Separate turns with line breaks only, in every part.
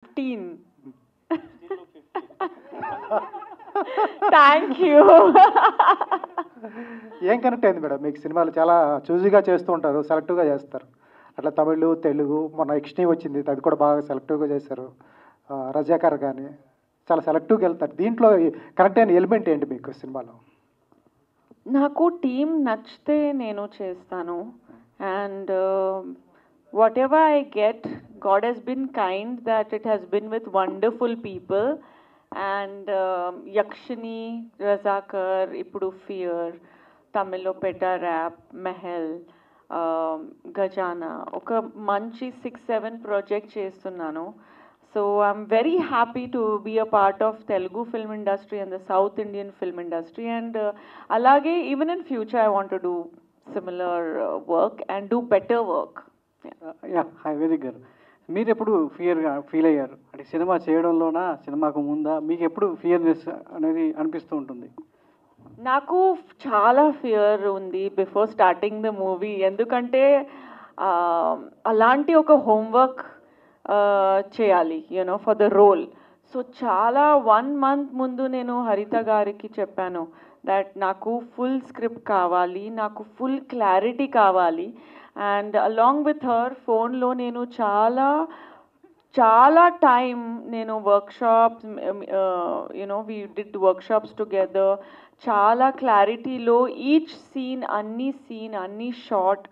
15. Thank you.
ఏం connect అయింది madam మీకు? సినిమాలు చాలా చూజీగా చేస్తూ ఉంటారు, సెలెక్టివ్గా చేస్తారు. అట్లా తమిళ్, తెలుగు, మొన్న ఎక్స్టీ వచ్చింది, అది కూడా బాగా సెలెక్టివ్గా చేశారు. రజాకర్ కానీ చాలా సెలెక్టివ్గా వెళ్తారు. దీంట్లో కనెక్ట్ అయిన ఎలిమెంట్ ఏంటి మీకు సినిమాలో?
నాకు టీమ్ నచ్చితే నేను చేస్తాను. And whatever I get, God has been kind that it has been with wonderful people. And Yakshini, Razakar, ఇప్పుడు ఫియర్, తమిళ్లో పెట ర్యాప్, మెహల్, గజానా, ఒక మంచి 6-7 ప్రాజెక్ట్ చేస్తున్నాను. So I'm very happy to be a part of Telugu film industry and the South Indian film industry, and alage even in future I want to do similar work and do better work.
Yeah hi Vedic గారు, మీరు ఎప్పుడు ఫియర్గా feel అయ్యారు? అంటే cinema చేయడంలోనా, సినిమాకు ముందా మీకు ఎప్పుడు fearness అనేది అనిపిస్తూ ఉంటుంది?
నాకు చాలా ఫియర్ ఉంది బిఫోర్ స్టార్టింగ్ ద మూవీ. ఎందుకంటే అలాంటి ఒక హోంవర్క్ చేయాలి you know for the role. So చాలా 1 month ముందు నేను హరిత గారికి చెప్పాను దట్ నాకు ఫుల్ స్క్రిప్ట్ కావాలి, నాకు ఫుల్ క్లారిటీ కావాలి. అండ్ అలాంగ్ విత్ హర్ ఫోన్లో నేను చాలా టైం నేను workshops, you know we did workshops together. చాలా క్లారిటీలో ఈచ్ సీన్, అన్ని షార్ట్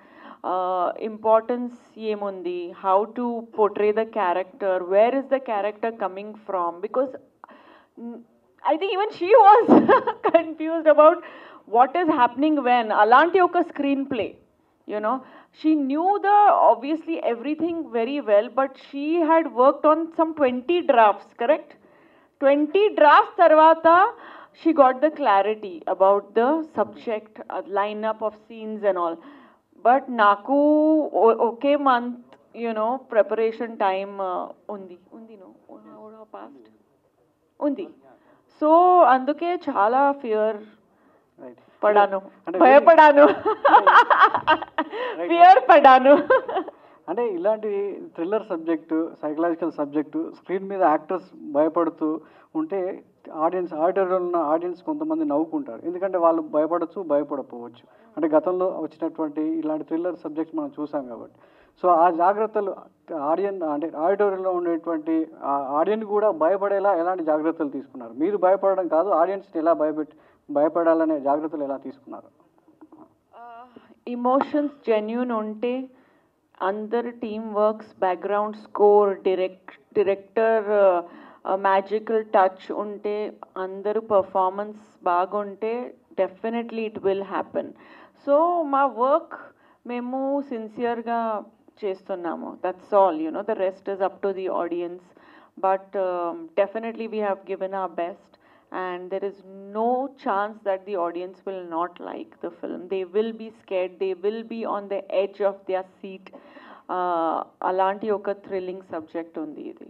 importance ఏముంది, how to portray the character, where is the character coming from, because I think even she was confused about what is happening when. Alanti oka screenplay, you know, she knew the obviously everything very well, but she had worked on some 20 drafts, correct? 20 drafts tarvata she got the clarity about the subject, lineup of scenes and all. But నాకు ఒకే month you know preparation time ఉంది no past ఉంది. So అందుకే చాలా fear పడాను, భయపడాను, fear పడాను.
అంటే ఇలాంటి thriller subject, psychological subject screen మీద actors భయపడుతూ ఉంటే ఆడిటర్లో ఉన్న ఆడియన్స్ కొంతమంది నవ్వుకుంటారు. ఎందుకంటే వాళ్ళు భయపడచ్చు, భయపడకపోవచ్చు. అంటే గతంలో వచ్చినటువంటి ఇలాంటి థ్రిల్లర్ సబ్జెక్ట్స్ మనం చూసాం కాబట్టి. సో ఆ జాగ్రత్తలు ఆడిటోరియంలో ఉండేటువంటి ఆడియన్స్ కూడా భయపడేలా ఎలాంటి జాగ్రత్తలు తీసుకున్నారు? మీరు భయపడడం కాదు, ఆడియన్స్ని ఎలా భయపడాలనే జాగ్రత్తలు ఎలా తీసుకున్నారు?
ఇమోషన్స్ జెన్యూన్ ఉంటే అందరు team works, background score, director magical touch ఉంటే, అందరూ పర్ఫార్మెన్స్ బాగుంటే definitely it will happen. So మా వర్క్ మేము సిన్సియర్గా చేస్తున్నాము, that's all. You know the rest is up to the audience, but definitely we have given our best. And there is no chance that the audience will not like the film. They will be scared, they will be on the edge of their seat. Alanti oka thrilling subject undi idi.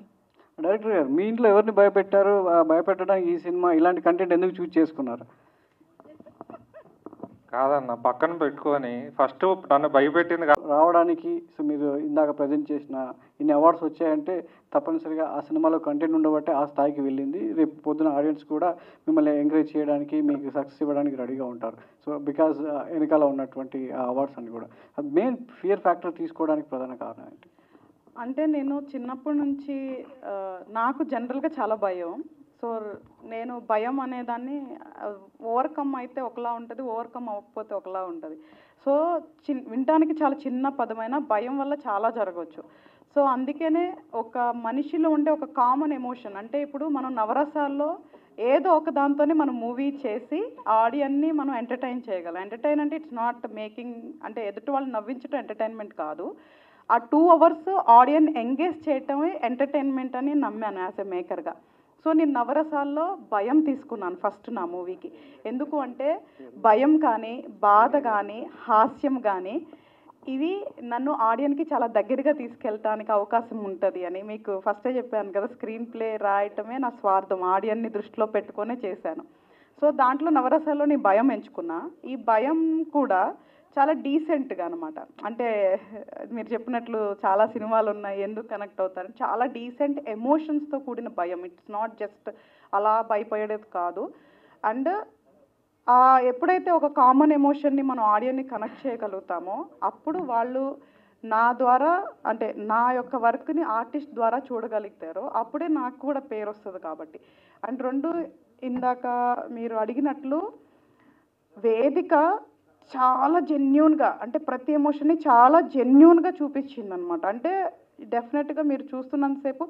Director గారు, మీ ఇంట్లో ఎవరిని భయపెట్టారు? భయపెట్టడానికి ఈ cinema ఇలాంటి content ఎందుకు చూస్ చేసుకున్నారు?
కాదన్న, పక్కన పెట్టుకొని ఫస్ట్ నన్ను భయపెట్టింది
రావడానికి. సో మీరు ఇందాక ప్రజెంట్ చేసిన ఇన్ని అవార్డ్స్ వచ్చాయంటే తప్పనిసరిగా ఆ సినిమాలో కంటెంట్ ఉండబట్టే ఆ స్థాయికి వెళ్ళింది. రేపు పొద్దున ఆడియన్స్ కూడా మిమ్మల్ని ఎంకరేజ్ చేయడానికి, మీకు సక్సెస్ ఇవ్వడానికి రెడీగా ఉంటారు. సో బికాజ్ వెనకాల ఉన్నటువంటి ఆ అవార్డ్స్ అన్ని కూడా మెయిన్ ఫియర్ ఫ్యాక్టర్ తీసుకోవడానికి ప్రధాన కారణం ఏంటి?
అంటే నేను చిన్నప్పటి నుంచి నాకు జనరల్గా చాలా భయం. సో నేను భయం అనేదాన్ని ఓవర్కమ్ అయితే ఒకలా ఉంటుంది, ఓవర్కమ్ అవ్వకపోతే ఒకలా ఉంటుంది. సో వినటానికి చాలా చిన్న పదమైన భయం వల్ల చాలా జరగవచ్చు. సో అందుకనే ఒక మనిషిలో ఉండే ఒక కామన్ ఎమోషన్, అంటే ఇప్పుడు మనం నవరసాల్లో ఏదో ఒక దాంతోనే మనం మూవీ చేసి ఆడియన్ని మనం ఎంటర్టైన్ చేయగలం. ఎంటర్టైన్ అంటే ఇట్స్ నాట్ మేకింగ్, అంటే ఎదుటి వాళ్ళు నవ్వించడం ఎంటర్టైన్మెంట్ కాదు. ఆ 2 hours ఆడియన్ ఎంగేజ్ చేయటమే ఎంటర్టైన్మెంట్ అని నమ్మాను యాజ్ ఎ మేకర్గా. సో నేను నవరసాల్లో భయం తీసుకున్నాను ఫస్ట్ నా మూవీకి. ఎందుకు అంటే భయం కానీ, బాధ కానీ, హాస్యం కానీ ఇవి నన్ను ఆడియన్కి చాలా దగ్గరగా తీసుకెళ్ళటానికి అవకాశం ఉంటుంది అని మీకు ఫస్టే చెప్పాను కదా. స్క్రీన్ ప్లే రాయటమే నా స్వార్థం, ఆడియన్ని దృష్టిలో పెట్టుకొనే చేశాను. సో దాంట్లో నవరసాల్లో నేను భయం ఎంచుకున్నా. ఈ భయం కూడా చాలా డీసెంట్గా అనమాట. అంటే మీరు చెప్పినట్లు చాలా సినిమాలు ఉన్నాయి, ఎందుకు కనెక్ట్ అవుతారు, చాలా డీసెంట్ ఎమోషన్స్తో కూడిన భయం. ఇట్స్ నాట్ జస్ట్ అలా భయపడేది కాదు. అండ్ ఎప్పుడైతే ఒక కామన్ ఎమోషన్ని మనం ఆడియన్ని కనెక్ట్ చేయగలుగుతామో అప్పుడు వాళ్ళు నా ద్వారా, అంటే నా యొక్క వర్క్ని ఆర్టిస్ట్ ద్వారా చూడగలుగుతారో అప్పుడే నాకు కూడా పేరు వస్తుంది కాబట్టి. అండ్ రెండు, ఇందాక మీరు అడిగినట్లు వేదిక చాలా జెన్యూన్గా, అంటే ప్రతి ఎమోషన్ని చాలా జెన్యూన్గా చూపించింది అనమాట. అంటే డెఫినెట్గా మీరు చూస్తున్నంతసేపు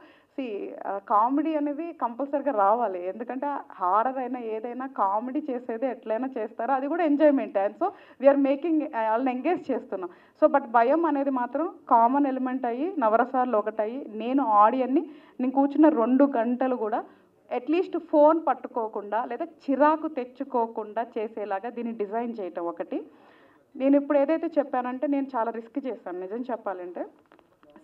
కామెడీ అనేది కంపల్సరీగా రావాలి, ఎందుకంటే హారర్ అయినా ఏదైనా కామెడీ చేసేది ఎట్లయినా చేస్తారో అది కూడా enjoyment. And so we are making వాళ్ళని ఎంగేజ్ చేస్తున్నాం. సో బట్ భయం అనేది మాత్రం కామన్ ఎలిమెంట్ అయ్యి నవరసాల్లో ఒకటయ్యి నేను ఆడియన్ని నేను కూర్చున్న 2 గంటలు కూడా అట్లీస్ట్ ఫోన్ పట్టుకోకుండా లేదా చిరాకు తెచ్చుకోకుండా చేసేలాగా దీన్ని డిజైన్ చేయటం ఒకటి. నేను ఇప్పుడు ఏదైతే చెప్పానంటే నేను చాలా రిస్క్ చేశాను నిజం చెప్పాలంటే.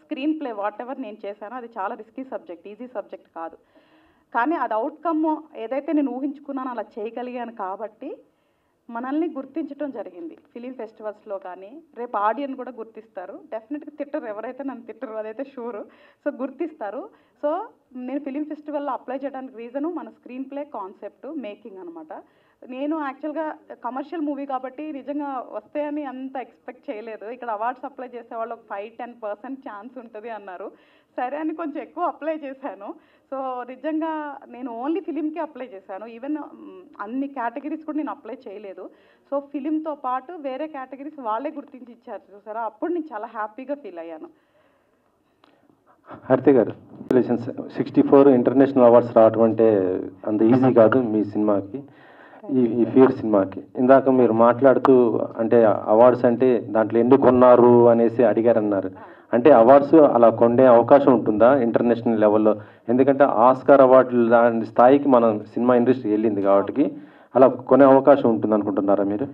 స్క్రీన్ ప్లే వాట్ ఎవర్ నేను చేశానో అది చాలా రిస్కీ సబ్జెక్ట్, ఈజీ సబ్జెక్ట్ కాదు. కానీ అది అవుట్కమ్ ఏదైతే నేను ఊహించుకున్నానో అలా చేయగలిగాను కాబట్టి మనల్ని గుర్తించడం జరిగింది ఫిలిం ఫెస్టివల్స్లో. కానీ రేపు ఆడియన్స్ కూడా గుర్తిస్తారు, డెఫినెట్గా తిట్టరు, ఎవరైతే నన్ను తిట్టరు అదైతే షూరు. సో గుర్తిస్తారు. సో నేను ఫిలిం ఫెస్టివల్లో అప్లై చేయడానికి రీజను మన స్క్రీన్ ప్లే కాన్సెప్ట్ మేకింగ్ అనమాట. నేను యాక్చువల్గా కమర్షియల్ మూవీ కాబట్టి నిజంగా వస్తాయని అంత ఎక్స్పెక్ట్ చేయలేదు. ఇక్కడ అవార్డ్స్ అప్లై చేసే వాళ్ళు 5-10% ఛాన్స్ ఉంటుంది అన్నారు. సరే అని కొంచెం ఎక్కువ అప్లై చేశాను. సో నిజంగా నేను ఓన్లీ ఫిలింకి అప్లై చేశాను, ఈవెన్ అన్ని కేటగిరీస్ కూడా నేను అప్లై చేయలేదు. సో ఫిలింతో పాటు వేరే కేటగిరీస్ వాళ్ళే గుర్తించి ఇచ్చారు చూసారా, అప్పుడు నేను చాలా హ్యాపీగా ఫీల్ అయ్యాను.
హారిత గారు, 64 ఇంటర్నేషనల్ అవార్డ్స్ రావటం అంటే అంత ఈజీ కాదు మీ సినిమాకి, ఈ ఫియర్ సినిమాకి. ఇందాక మీరు మాట్లాడుతూ అంటే అవార్డ్స్ అంటే దాంట్లో ఎందుకు కొన్నారు అనేసి అడిగారన్నారు. అంటే అవార్డ్స్ అలా కొనే అవకాశం ఉంటుందా ఇంటర్నేషనల్ లెవెల్లో? ఎందుకంటే ఆస్కార్ అవార్డులు లాంటి స్థాయికి మన సినిమా ఇండస్ట్రీ వెళ్ళింది కాబట్టి అలా కొనే అవకాశం ఉంటుంది అనుకుంటున్నారా మీరు?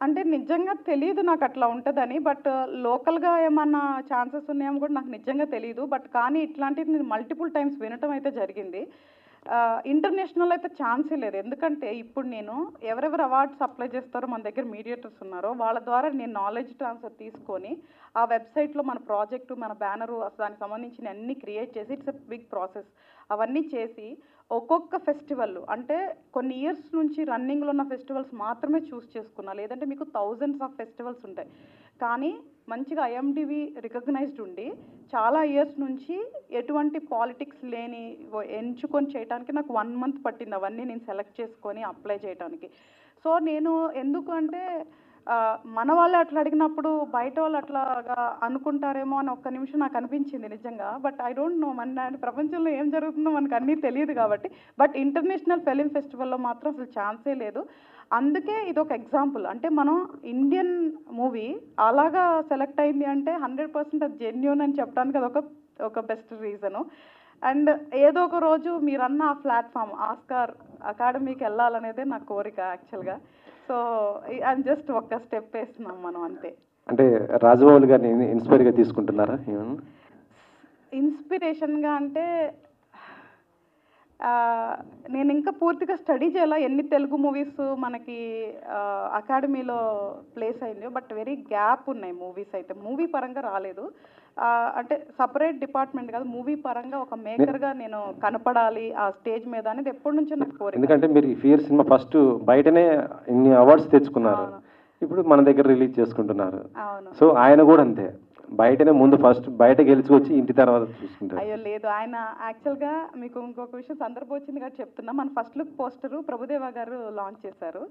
అంటే నిజంగా తెలియదు నాకు అట్లా ఉంటుందని, బట్ లోకల్గా ఏమన్నా ఛాన్సెస్ ఉన్నాయేమో కూడా నాకు నిజంగా తెలియదు. బట్ కానీ ఇట్లాంటివి నేను మల్టిపుల్ టైమ్స్ వినటం అయితే జరిగింది. ఇంటర్నేషనల్ అయితే ఛాన్సే లేదు, ఎందుకంటే ఇప్పుడు నేను ఎవరెవరు అవార్డ్స్ అప్లై చేస్తారో మన దగ్గర మీడియేటర్స్ ఉన్నారో వాళ్ళ ద్వారా నేను నాలెడ్జ్ ట్రాన్స్ఫర్ తీసుకొని ఆ వెబ్సైట్లో మన ప్రాజెక్టు, మన బ్యానరు, దానికి సంబంధించిన అన్ని క్రియేట్ చేసి, ఇట్స్ ఎ బిగ్ ప్రాసెస్. అవన్నీ చేసి ఒక్కొక్క ఫెస్టివల్, అంటే కొన్ని ఇయర్స్ నుంచి రన్నింగ్లో ఉన్న ఫెస్టివల్స్ మాత్రమే చూస్ చేసుకున్నా, లేదంటే మీకు థౌజండ్స్ ఆఫ్ ఫెస్టివల్స్ ఉంటాయి. కానీ మంచిగా ఐఎండిబి రికగ్నైజ్డ్ ఉండి చాలా ఇయర్స్ నుంచి ఎటువంటి పాలిటిక్స్ లేని ఎంచుకొని చేయడానికి నాకు 1 month పట్టింది అవన్నీ నేను సెలెక్ట్ చేసుకొని అప్లై చేయడానికి. సో నేను ఎందుకు అంటే మన వాళ్ళే అట్లా అడిగినప్పుడు బయట వాళ్ళు అట్లాగా అనుకుంటారేమో అని ఒక్క నిమిషం నాకు అనిపించింది నిజంగా. బట్ ఐ డోంట్ నో, మన ప్రపంచంలో ఏం జరుగుతుందో మనకు అన్నీ తెలియదు కాబట్టి. బట్ ఇంటర్నేషనల్ ఫిలిం ఫెస్టివల్లో మాత్రం అసలు ఛాన్సే లేదు. అందుకే ఇది ఒక ఎగ్జాంపుల్. అంటే మనం ఇండియన్ మూవీ అలాగా సెలెక్ట్ అయింది అంటే 100% అది జెన్యూన్ అని చెప్పడానికి అది ఒక బెస్ట్ రీజను. అండ్ ఏదో ఒక రోజు మీరన్న ఆ ప్లాట్ఫామ్ ఆస్కార్ అకాడమీకి వెళ్ళాలనేదే నా కోరిక యాక్చువల్గా. సో అది జస్ట్ ఒక్క స్టెప్ వేస్తున్నాం మనం అంతే.
అంటే రాజమౌళి గారిని ఇన్స్పైర్గా తీసుకుంటున్నారా?
ఇన్స్పిరేషన్గా అంటే నేను ఇంకా పూర్తిగా స్టడీ చేయాల ఎన్ని తెలుగు మూవీస్ మనకి అకాడమీలో ప్లేస్ అయిందో, బట్ వెరీ గ్యాప్ ఉన్నాయి మూవీస్ అయితే. మూవీ పరంగా రాలేదు, అంటే సపరేట్ డిపార్ట్మెంట్ కాదు, మూవీ పరంగా ఒక మేకర్గా నేను కనపడాలి ఆ స్టేజ్ మీద అనేది ఎప్పటి నుంచో నాకు కోరిక.
ఎందుకంటే మీరు ఈ ఫియర్ సినిమా ఫస్ట్ బయటనే ఇన్ని అవార్డ్స్ తెచ్చుకున్నారు, ఇప్పుడు మన దగ్గర రిలీజ్ చేసుకుంటున్నారు. సో ఆయన కూడా అంతే, బయటనే ముందు ఫస్ట్ బయట గెలుచుకొచ్చి ఇంటి తర్వాత చూసుకుంటారు.
అయ్యో లేదు, ఆయన యాక్చువల్గా మీకు ఇంకొక విషయం సందర్భం వచ్చింది కాబట్టి చెప్తున్నా. మన ఫస్ట్ లుక్ పోస్టరు ప్రభుదేవా గారు లాంచ్ చేశారు.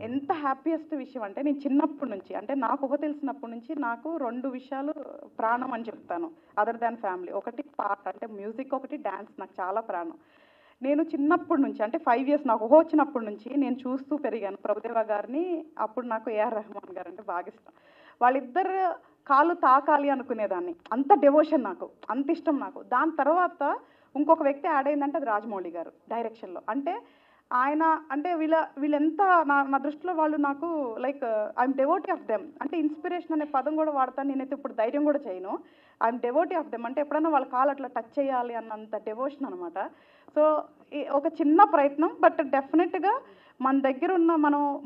ఎంత హ్యాపీయెస్ట్ విషయం అంటే నేను చిన్నప్పటి నుంచి, అంటే నాకు ఊహ తెలిసినప్పటి నుంచి నాకు 2 విషయాలు ప్రాణం అని చెప్తాను అదర్ దాన్ ఫ్యామిలీ. ఒకటి పాట అంటే మ్యూజిక్, ఒకటి డ్యాన్స్ నాకు చాలా ప్రాణం. నేను చిన్నప్పటి నుంచి అంటే 5 years నాకు ఊహ వచ్చినప్పటి నుంచి నేను చూస్తూ పెరిగాను ప్రభుదేవా గారిని. అప్పుడు నాకు ఏఆర్ రెహమాన్ గారు అంటే బాగా ఇష్టం. వాళ్ళిద్దరు కాలు తాకాలి అనుకునేదాన్ని, అంత డెవోషన్ నాకు, అంత ఇష్టం నాకు. దాని తర్వాత ఇంకొక వ్యక్తి యాడ్ అయిందంటే అది రాజమౌళి గారు డైరెక్షన్లో. అంటే ఆయన అంటే వీళ్ళెంత నా దృష్టిలో వాళ్ళు నాకు like I'm devotee of them. అంటే ఇన్స్పిరేషన్ అనే పదం కూడా వాడతాను నేనైతే ఇప్పుడు, ధైర్యం కూడా చేయను. I'm devotee of them. అంటే ఎప్పుడైనా వాళ్ళ కాలు అట్లా టచ్ చేయాలి అన్నంత డెవోషన్ అనమాట. సో ఒక చిన్న ప్రయత్నం, బట్ డెఫినెట్గా మన దగ్గర ఉన్న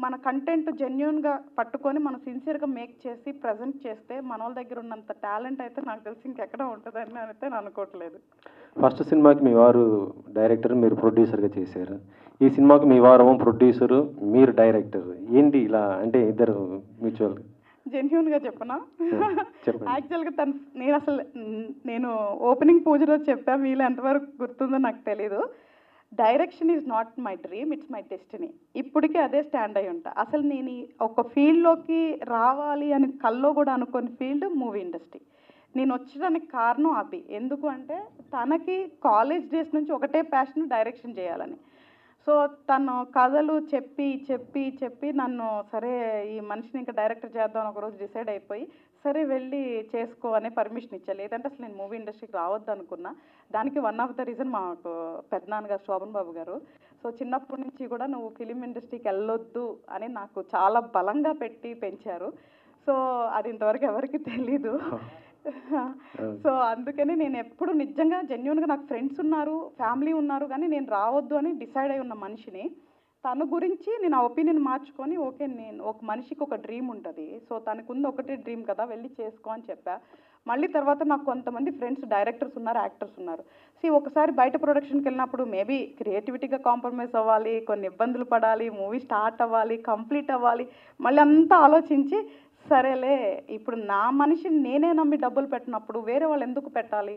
మన కంటెంట్ జెన్యున్గా పట్టుకొని మనం సిన్సియర్గా మేక్ చేసి ప్రజెంట్ చేస్తే మన వాళ్ళ దగ్గర ఉన్నంత టాలెంట్ అయితే నాకు తెలిసి ఇంకెక్కడ ఉంటుందని అయితే నేను అనుకోవట్లేదు.
ఫస్ట్ సినిమాకి మీ వారు డైరెక్టర్, మీరు ప్రొడ్యూసర్గా చేశారు. ఈ సినిమాకి మీ వారు ప్రొడ్యూసరు, మీరు డైరెక్టర్. ఏంటి ఇలా అంటే ఇద్దరు మ్యూచువల్?
జెన్యున్గా చెప్పనా,
చెప్పండి.
యాక్చువల్గా నేను ఓపెనింగ్ పూజ రోజు చెప్పా, మీలో ఎంతవరకు గుర్తుందో నాకు తెలీదు. Direction is not my dream, it's my destiny. ఇప్పటికీ అదే స్టాండ్ అయి ఉంటా. అసలు నేను ఒక ఫీల్డ్లోకి రావాలి అని కల్లో కూడా అనుకోని ఫీల్డ్ మూవీ ఇండస్ట్రీ. నేను వచ్చడానికి కారణం అభి. ఎందుకు అంటే తనకి కాలేజ్ డేస్ నుంచి ఒకటే ప్యాషన్, డైరెక్షన్ చేయాలని. సో తను కథలు చెప్పి చెప్పి చెప్పి నన్ను సరే ఈ మనిషిని ఇంకా డైరెక్టర్ చేద్దాం ఒకరోజు డిసైడ్ అయిపోయి సరే వెళ్ళి చేసుకో అనే పర్మిషన్ ఇచ్చా. లేదంటే అసలు నేను మూవీ ఇండస్ట్రీకి రావద్దు అనుకున్నా. దానికి వన్ ఆఫ్ ద రీజన్ మాకు పెద్దనాన్నగారు శోభన్ బాబు గారు. సో చిన్నప్పటి నుంచి కూడా నువ్వు ఫిలిం ఇండస్ట్రీకి వెళ్ళొద్దు అని నాకు చాలా బలంగా పెట్టి పెంచారు. సో అది ఇంతవరకు ఎవరికి తెలీదు. సో అందుకని నేను ఎప్పుడు నిజంగా జెన్యున్గా నాకు ఫ్రెండ్స్ ఉన్నారు, ఫ్యామిలీ ఉన్నారు, కానీ నేను రావద్దు అని డిసైడ్ అయి ఉన్న మనిషిని. తన గురించి నేను ఆ ఒపీనియన్ మార్చుకొని ఓకే నేను ఒక మనిషికి ఒక డ్రీమ్ ఉంటుంది, సో తనకు ఉంది ఒకటే డ్రీమ్ కదా వెళ్ళి చేసుకో అని చెప్పా. మళ్ళీ తర్వాత నాకు కొంతమంది ఫ్రెండ్స్ డైరెక్టర్స్ ఉన్నారు, యాక్టర్స్ ఉన్నారు. ఒకసారి బయట ప్రొడక్షన్కి వెళ్ళినప్పుడు మేబీ క్రియేటివిటీగా కాంప్రమైజ్ అవ్వాలి, కొన్ని ఇబ్బందులు పడాలి, మూవీ స్టార్ట్ అవ్వాలి, కంప్లీట్ అవ్వాలి, మళ్ళీ అంతా ఆలోచించి సరేలే ఇప్పుడు నా మనిషిని నేనే నమ్మి డబ్బులు పెట్టినప్పుడు వేరే వాళ్ళు ఎందుకు పెట్టాలి.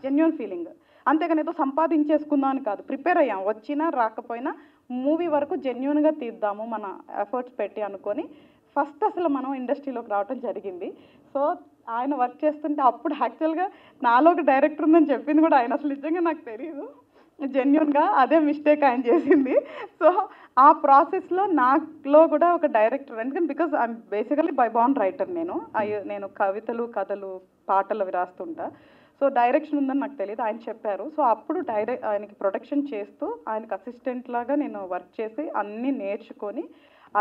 Genuine feeling. అంతేగాని ఏదో సంపాదించేసుకుందాం అని కాదు, ప్రిపేర్ అయ్యాం, వచ్చినా రాకపోయినా మూవీ వరకు జెన్యున్గా తీద్దాము మన ఎఫర్ట్స్ పెట్టి అనుకొని ఫస్ట్ అసలు మనం ఇండస్ట్రీలోకి రావడం జరిగింది. సో ఆయన వర్క్ చేస్తుంటే అప్పుడు యాక్చువల్గా నాలో ఒక డైరెక్టర్ ఉందని చెప్పింది కూడా ఆయన, అసలు నిజంగా నాకు తెలియదు. జెన్యున్గా అదే మిస్టేక్ ఆయన చేసింది. సో ఆ ప్రాసెస్లో నాలో కూడా ఒక డైరెక్టర్, ఎందుకంటే because I'm basically by born writer. నేను కవితలు, కథలు, పాటలు అవి రాస్తుంటా. సో డైరెక్షన్ ఉందని నాకు తెలియదు, ఆయన చెప్పారు. సో అప్పుడు ఆయనకి ప్రొడక్షన్ చేస్తూ ఆయనకి అసిస్టెంట్ లాగా నేను వర్క్ చేసి అన్నీ నేర్చుకొని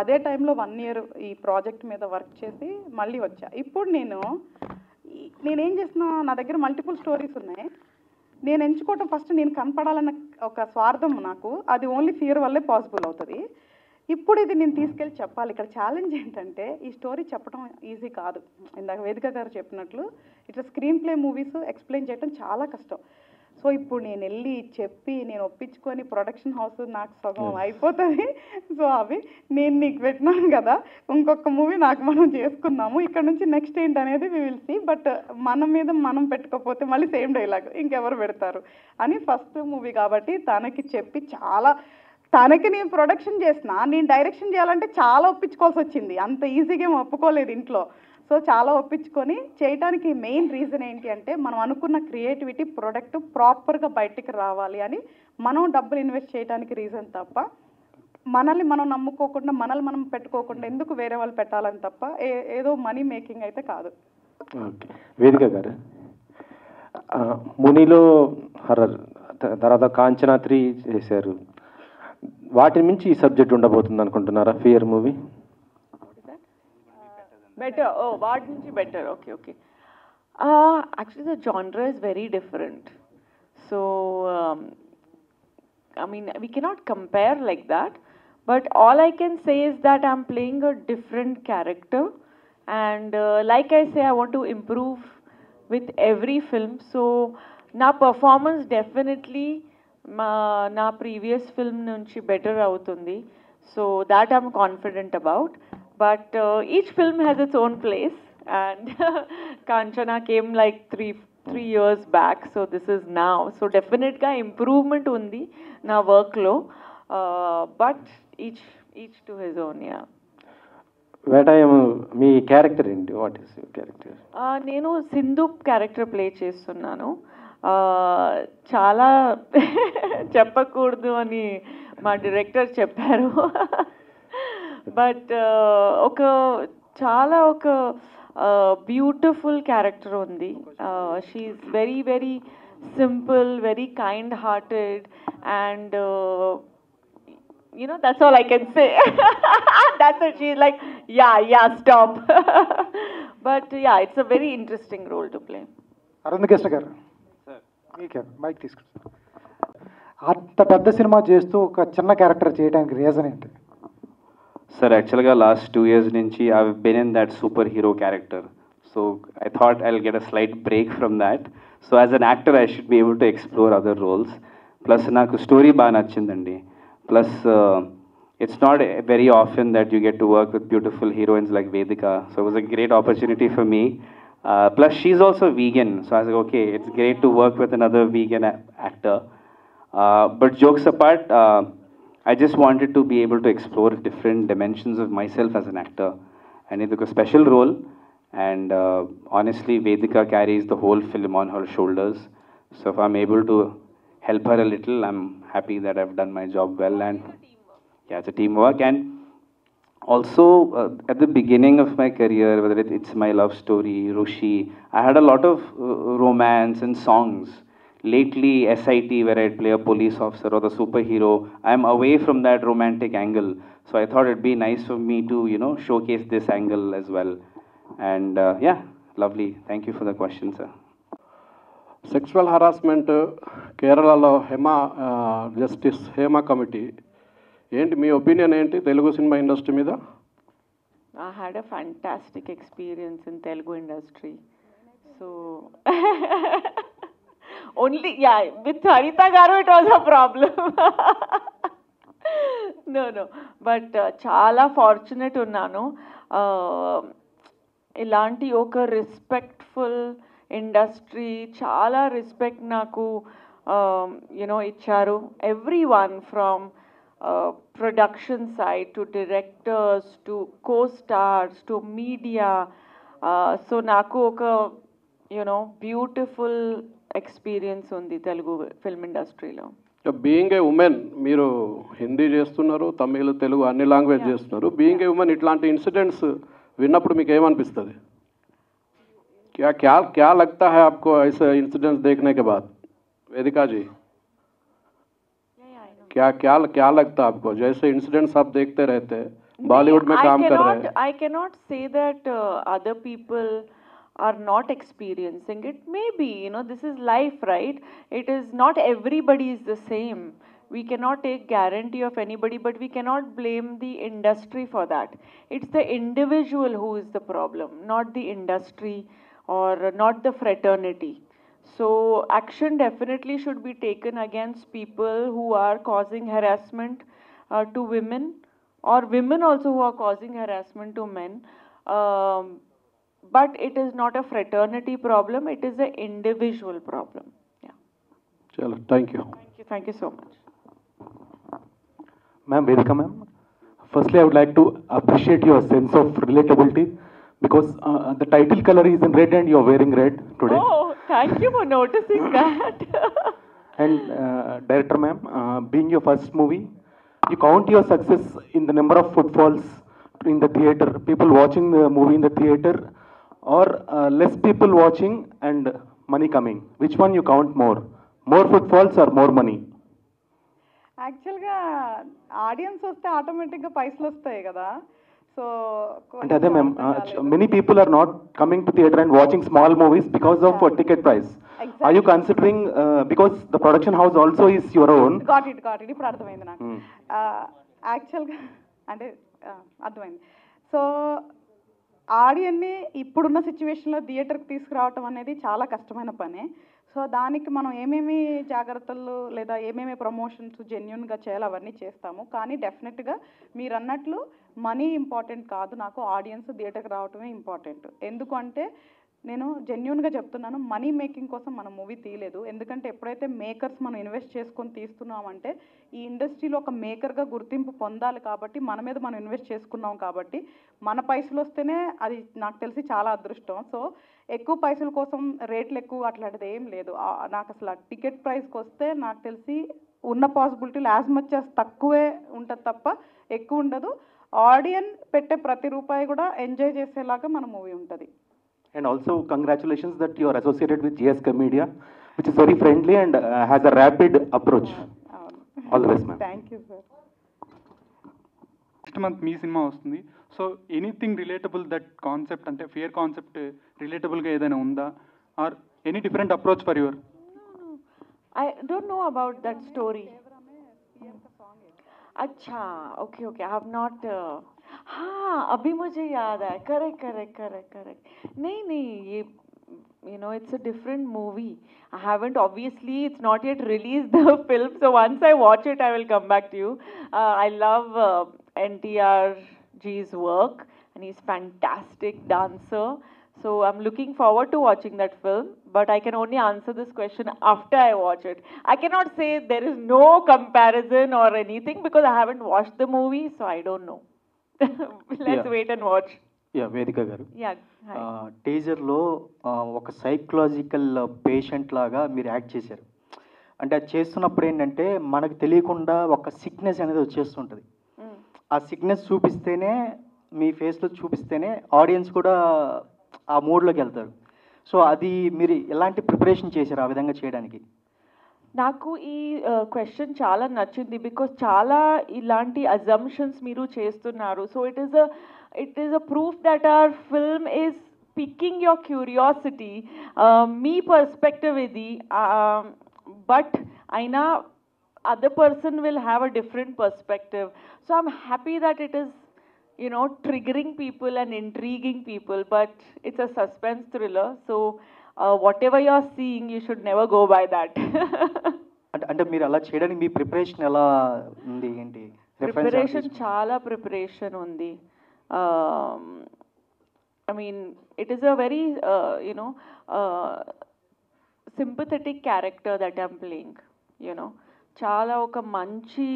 అదే టైంలో 1 year ఈ ప్రాజెక్ట్ మీద వర్క్ చేసి మళ్ళీ వచ్చా. ఇప్పుడు నేనేం చేసిన, నా దగ్గర మల్టిపుల్ స్టోరీస్ ఉన్నాయి. నేను ఎంచుకోవటం ఫస్ట్ నేను కనపడాలన్న ఒక స్వార్థం నాకు, అది ఓన్లీ ఫియర్ వల్లే పాసిబుల్ అవుతుంది. ఇప్పుడు ఇది నేను తీసుకెళ్ళి చెప్పాలి. ఇక్కడ ఛాలెంజ్ ఏంటంటే ఈ స్టోరీ చెప్పడం ఈజీ కాదు. ఇందాక వేదిక గారు చెప్పినట్లు ఇట్లా స్క్రీన్ ప్లే మూవీస్ ఎక్స్ప్లెయిన్ చేయడం చాలా కష్టం. సో ఇప్పుడు నేను వెళ్ళి చెప్పి నేను ఒప్పించుకొని ప్రొడక్షన్ హౌస్ నాకు సగం అయిపోతుంది. సో అవి నేను నీకు పెట్టినాను కదా, ఇంకొక మూవీ మనం చేసుకున్నాము, ఇక్కడ నుంచి నెక్స్ట్ ఏంటి అనేది వి విల్ సీ. బట్ మన మీద మనం పెట్టుకోకపోతే మళ్ళీ సేమ్ డైలాగ్ ఇంకెవరు పెడతారు అని ఫస్ట్ మూవీ కాబట్టి తనకి చెప్పి తనకి నేను ప్రొడక్షన్ చేసిన, నేను డైరెక్షన్ చేయాలంటే చాలా ఒప్పించుకోవాల్సి వచ్చింది. అంత ఈజీగా ఏం ఒప్పుకోలేదు ఇంట్లో. సో చాలా ఒప్పించుకొని చేయడానికి మెయిన్ రీజన్ ఏంటి అంటే మనం అనుకున్న క్రియేటివిటీ ప్రొడక్ట్ ప్రాపర్గా బయటికి రావాలి అని మనం డబ్బులు ఇన్వెస్ట్ చేయడానికి రీజన్ తప్ప, మనల్ని మనం నమ్ముకోకుండా మనల్ని మనం పెట్టుకోకుండా ఎందుకు వేరే వాళ్ళు పెట్టాలని తప్ప ఏదో మనీ మేకింగ్ అయితే కాదు.
వేదిక గారు, మునిలో హర్రర్, తర్వాత కాంచనా 3 చేశారు. వాటి నుంచి ఈ సబ్జెక్ట్ ఉండబోతుంది అనుకుంటున్నారా? Fear movie
better. Oh, what nunchi better? Okay. Actually the genre is very different. So I mean we cannot compare like that, but all I can say is that I'm playing a different character, and like I say, I want to improve with every film. So na performance definitely na previous film nunchi better avutundi, so that I'm confident about. But each film has its own place, and Kanchana came like three years back, so this is now. So definitely improvement undi na work lo, but each to his own. Yeah.
వేటాయం మీ character ఏంటి? What is your character?
నేను Sindhu character play చేస్తున్నాను. చాలా చెప్పకూడదు అని మా director చెప్పారు. బట్ ఒక బ్యూటిఫుల్ క్యారెక్టర్ ఉంది. She's very very simple, very kind hearted, and that's all I can say. That's what she's like, yeah, stop. But yeah, it's a very interesting role to play.
Arun Krishna గారు మీకే mic తీసుకుంటారు. అంత పెద్ద cinema చేస్తూ ఒక చిన్న character చేయడానికి reason ఏంటి?
Sir, actually, last 2 years nunchi I've been in that superhero character. So I thought I'll get a slight break from that. So as an actor, I should be able to explore other roles. Plus, naku story ba nachindandi. Plus, it's not very often that you get to work with beautiful heroines like Vedika. So it was a great opportunity for me. Plus, she's also vegan. So I was like, okay, it's great to work with another vegan actor. But jokes apart, I just wanted to be able to explore different dimensions of myself as an actor. And it took a special role. And honestly, Vedika carries the whole film on her shoulders. So if I'm able to help her a little, I'm happy that I've done my job well. And yeah, it's a teamwork. And also, at the beginning of my career, whether it's my love story, Rushi, I had a lot of romance and songs. Lately, SIT, where I'd play a police officer or the superhero, I'm away from that romantic angle. So I thought it'd be nice for me to, showcase this angle as well. And yeah, lovely. Thank you for the question, sir.
Sexual harassment కేరళలో justice Hema committee ఏంటి మీ opinion ఏంటి Telugu cinema industry మీద?
I had a fantastic experience in Telugu industry. So only, yeah, with Haritha Garu it was a problem. No. But చాలా fortunate ఉన్నాను. ఇలాంటి ఒక respectful industry, చాలా respect నాకు ఇచ్చారు. Every one from production side to directors to co-stars to media. So naku oka beautiful experience undi Telugu film industry lo.
Being a women, మీరు హిందీ చేస్తున్నారు, తమిళ్, తెలుగు అన్ని లాంగ్వేజ్ చేస్తున్నారు. బీయింగ్ ఏ ఉమెన్ ఇట్లాంటి incidents విన్నప్పుడు మీకు ఏమనిపిస్తుంది? क्या लगता है आपको ऐसे इंसिडेंट्स देखने के बाद? वेदिका जी, क्या लगता है आपको? जैसे इंसिडेंट्स आप देखते रहते हैं, बॉलीवुड में काम कर रहे हैं.
I cannot say that other people are not experiencing it. Maybe, this is life, right? It is not everybody is the same. We cannot take guarantee of anybody, but we cannot blame the industry for that. It's the individual who is the problem, not the industry or not the fraternity. So action definitely should be taken against people who are causing harassment to women, or women also who are causing harassment to men. But it is not a fraternity problem, it is an individual problem. Yeah.
Chalo, thank you.
Thank you so much.
Ma'am, Vedika ma'am, firstly I would like to appreciate your sense of relatability, because the title color is in red and you are wearing red today.
Oh, thank you for noticing that.
And director ma'am, being your first movie, you count your success in the number of footfalls in the theater, people watching the movie in the theater, or less people watching and money coming. Which one you count more? More footfalls or more money?
యాక్చువల్గా audience వస్తే ఆటోమేటిక్గా పైసలు వస్తాయి కదా. So
And other ma'am, many people are not coming to theater and watching small movies because of ticket price.
Exactly.
Are you considering, because the production house also is your own?
Got it. ఇప్పుడు అర్థమైంది నాకు. యాక్చువల్గా అంటే అర్థమైంది. So ఆడియన్ని ఇప్పుడున్న సిచ్యువేషన్లో థియేటర్కి తీసుకురావటం అనేది చాలా కష్టమైన పనే. సో దానికి మనం ఏమేమి జాగ్రత్తలు లేదా ఏమేమి ప్రమోషన్స్ జెన్యున్గా చేయాలి అవన్నీ చేస్తాము. కానీ డెఫినెట్గా మీరు అన్నట్లు మనీ ఇంపార్టెంట్ కాదు, నాకు ఆడియన్స్ థియేటర్కి రావటమే ఇంపార్టెంట్. ఎందుకంటే నేను జెన్యున్గా చెప్తున్నాను, మనీ మేకింగ్ కోసం మనం మూవీ తీయలేదు. ఎందుకంటే ఎప్పుడైతే మేకర్స్ మనం ఇన్వెస్ట్ చేసుకొని తీస్తున్నామంటే ఈ ఇండస్ట్రీలో ఒక మేకర్గా గుర్తింపు పొందాలి కాబట్టి మన మీద మనం ఇన్వెస్ట్ చేసుకున్నాం కాబట్టి మన పైసలు వస్తేనే అది నాకు తెలిసి చాలా అదృష్టం. సో ఎక్కువ పైసల కోసం రేట్లు ఎక్కువ అట్లాంటిది ఏం లేదు. నాకు అసలు టికెట్ ప్రైస్కి వస్తే నాకు తెలిసి ఉన్న పాసిబిలిటీలు యాజ్ మచ్ యాజ్ తక్కువే ఉంటుంది తప్ప ఎక్కువ ఉండదు. ఆడియన్స్ పెట్టే ప్రతి రూపాయి కూడా ఎంజాయ్ చేసేలాగా మన మూవీ ఉంటుంది.
And also congratulations that you are associated with GSK Media, which is very friendly and has a rapid approach. All the best ma'am.
Thank you sir.
Next month మీ cinema వస్తుంది. So anything relatable that concept, అంటే fear concept రిలేటబుల్గా ఏదైనా ఉందా? Or any different approach for your?
I don't know about that story. अच्छा, okay, okay. I have not. हाँ, अभी मुझे याद आया. Correct. नहीं, ये it's a different movie. I haven't, obviously, it's not yet released the film. So once I watch it, I will come back to you. I love NTR G's work, and he's fantastic dancer. So I'm looking forward to watching that film, but I can only answer this question after I watch it. I cannot say there is no comparison or anything because I haven't watched the movie, so I don't know. Let's wait and watch.
వేదిక గారు,
Yeah. Hi.
టీజర్లో ఒక psychological patient లాగా మీరు act చేశారు. అంటే అది చేస్తున్నప్పుడు ఏంటంటే మనకు తెలియకుండా ఒక సిక్నెస్ అనేది వచ్చేస్తుంటుంది. ఆ సిక్నెస్ చూపిస్తేనే, మీ ఫేస్లో చూపిస్తేనే ఆడియన్స్ కూడా ఆ మూడ్లోకి వెళ్తారు. సో అది మీరు ఎలాంటి ప్రిపరేషన్ చేశారు ఆ విధంగా చేయడానికి?
నాకు ఈ క్వశ్చన్ చాలా నచ్చింది బికాస్ చాలా ఇలాంటి అజంప్షన్స్ మీరు చేస్తున్నారు. So it is a proof that hour film is picking your curiosity. Me perspective ఇది, బట్ అయినా other person will have a different perspective. So I'm happy that it is triggering people and intriguing people, but it's a suspense thriller. So whatever you're seeing, you should never go by that.
అంటే మీరు అలా చేయడానికి మీ preparation ఎలా ఉంది, ఏంటి?
Preparation చాలా preparation ఉంది. I mean, it is a very sympathetic character that I'm playing. చాలా ఒక మంచి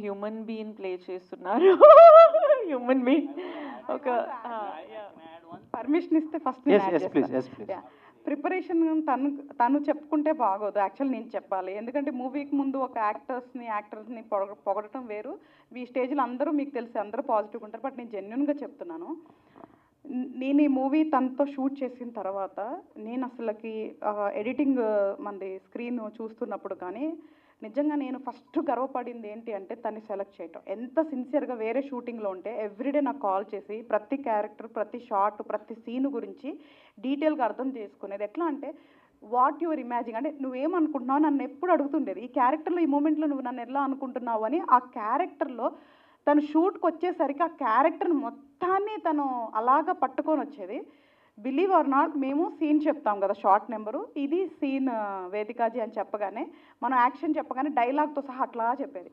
హ్యూమన్ బీయింగ్ ప్లే చేస్తున్నారు. హ్యూమన్ బీయింగ్ ఒక
పర్మిషన్ ఇస్తే ఫస్ట్ ప్రిపరేషన్ తను చెప్పుకుంటే బాగోదు, యాక్చువల్ నేను చెప్పాలి. ఎందుకంటే మూవీకి ముందు ఒక యాక్టర్స్ని పొగడటం వేరు. ఈ స్టేజ్లో అందరూ మీకు తెలిసి అందరూ పాజిటివ్గా ఉంటారు, బట్ నేను జెన్యున్గా చెప్తున్నాను. నేను ఈ మూవీ తనతో షూట్ చేసిన తర్వాత నేను అసలుకి ఎడిటింగ్ మంది స్క్రీన్ చూస్తున్నప్పుడు కానీ నిజంగా నేను ఫస్ట్ గర్వపడింది ఏంటి అంటే తన్ని సెలెక్ట్ చేయటం. ఎంత సిన్సియర్గా వేరే షూటింగ్లో ఉంటే ఎవ్రీడే నాకు కాల్ చేసి ప్రతి క్యారెక్టర్, ప్రతి షాట్, ప్రతి సీన్ గురించి డీటెయిల్గా అర్థం చేసుకునేది. ఎట్లా అంటే వాట్ యువర్ ఇమాజిన్, అంటే నువ్వేమనుకుంటున్నావు నన్ను ఎప్పుడు అడుగుతుండేది. ఈ క్యారెక్టర్లో ఈ మూమెంట్లో నువ్వు నన్ను ఎలా అనుకుంటున్నావు అని. ఆ క్యారెక్టర్లో తను షూట్కి వచ్చేసరికి ఆ క్యారెక్టర్ని మొత్తాన్ని తను అలాగా పట్టుకొని వచ్చేది. బిలీవ్ ఆర్ నాట్, మేము సీన్ చెప్తాం కదా, షార్ట్ నెంబరు, ఇది సీన్ వేదికాజీ అని చెప్పగానే, మనం యాక్షన్ చెప్పగానే డైలాగ్తో సహా అట్లా చెప్పేది.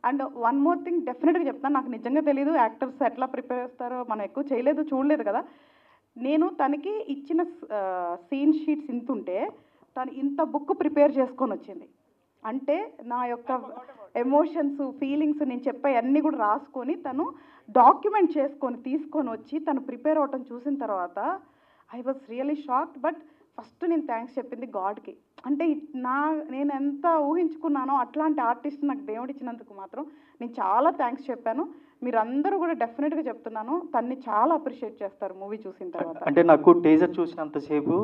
అండ్ వన్ మోర్ థింగ్ డెఫినెట్గా చెప్తాను, నాకు నిజంగా తెలియదు యాక్టర్స్ ఎట్లా ప్రిపేర్ చేస్తారో, మనం ఎక్కువ చేయలేదు, చూడలేదు కదా. నేను తనకి ఇచ్చిన సీన్ షీట్స్ ఇంతుంటే తను ఇంత బుక్ ప్రిపేర్ చేసుకొని వచ్చింది. అంటే నా యొక్క ఎమోషన్స్, ఫీలింగ్స్, నేను చెప్పే అన్నీ కూడా రాసుకొని తను డాక్యుమెంట్ చేసుకొని తీసుకొని వచ్చి తను ప్రిపేర్ అవటం చూసిన తర్వాత I was really shocked. But first నేను థ్యాంక్స్ చెప్పింది గాడ్కి. అంటే నేను ఎంత ఊహించుకున్నానో అట్లాంటి ఆర్టిస్ట్ నాకు దేవుడు ఇచ్చినందుకు మాత్రం నేను చాలా థ్యాంక్స్ చెప్పాను. మీరందరూ కూడా డెఫినెట్గా చెప్తున్నాను, తన్ని చాలా అప్రిషియేట్ చేస్తారు మూవీ చూసిన తర్వాత.
అంటే నాకు టేజర్ చూసినంతసేపు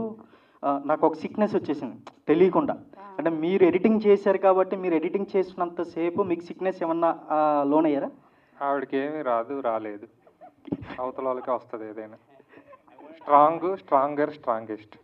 నాకు ఒక సిక్నెస్ వచ్చేసింది తెలియకుండా. అంటే మీరు ఎడిటింగ్ చేశారు కాబట్టి మీరు ఎడిటింగ్ చేసినంతసేపు మీకు సిక్నెస్ ఏమన్నా లోన్ అయ్యారా?
ఆవిడకి ఏమీ రాలేదు. అవతల వాళ్ళకి వస్తుంది ఏదైనా. స్ట్రాంగెస్ట్